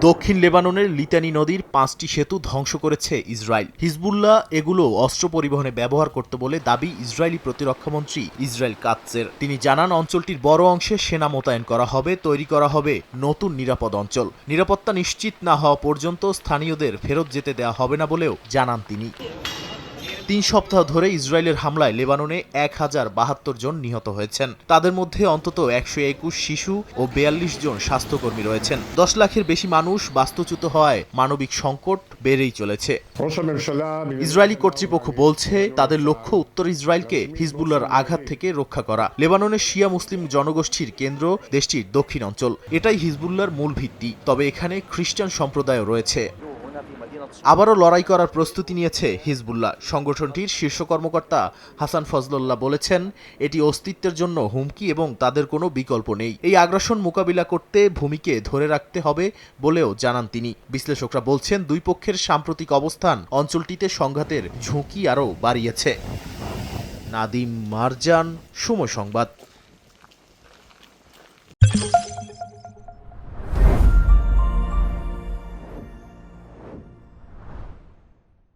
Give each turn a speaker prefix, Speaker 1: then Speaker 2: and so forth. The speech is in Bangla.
Speaker 1: দক্ষিণ লেবাননের লিতানি নদীর 5টি সেতু ধ্বংস করেছে ইসরায়েল। হিজবুল্লাহ এগুলো অস্ত্র পরিবহনে ব্যবহার করতে বলে দাবি ইসরায়েলি প্রতিরক্ষামন্ত্রী ইসরায়েল কাৎজের। তিনি জানান, অঞ্চলটির বড় অংশে সেনা মোতায়েন করা হবে, তৈরি করা হবে নতুন নিরাপদ অঞ্চল। নিরাপত্তা নিশ্চিত না হওয়া পর্যন্ত স্থানীয়দের ফেরত যেতে দেওয়া হবে না বলেও জানান তিনি। 3 সপ্তাহ ধরে ইসরায়েলের হামলায় লেবাননে 1072 জন নিহত হয়েছেন। তাদের মধ্যে অন্তত 121 শিশু ও 42 জন স্বাস্থ্যকর্মী রয়েছেন। 10 লাখের বেশি মানুষ বাস্তুচ্যুত হওয়ায় মানবিক সংকট বেড়েই চলেছে। ইসরায়েলি কর্তৃপক্ষ বলছে, তাদের লক্ষ্য উত্তর ইসরায়েলকে হিজবুল্লাহর আঘাত থেকে রক্ষা করা। লেবাননের শিয়া মুসলিম জনগোষ্ঠীর কেন্দ্র দেশটির দক্ষিণ অঞ্চল। এটাই হিজবুল্লাহর মূল ভিত্তি। তবে এখানে খ্রিস্টান সম্প্রদায়ও রয়েছে। আবারও লড়াই করার প্রস্তুতি নিয়েছে হিজবুল্লাহ। সংগঠনটির শীর্ষ কর্মকর্তা হাসান ফজলুল্লাহ বলেছেন, এটি অস্তিত্বের জন্য হুমকি এবং তাদের কোনো বিকল্প নেই। এই আগ্রাসন মোকাবিলা করতে ভূমিকে ধরে রাখতে হবে বলেও জানান তিনি। বিশ্লেষকরা বলছেন, দুই পক্ষের সাম্প্রতিক অবস্থান অঞ্চলটিতে সংঘাতের ঝুঁকি আরও বাড়িয়েছে। নাদিম মারজান, সময় সংবাদ।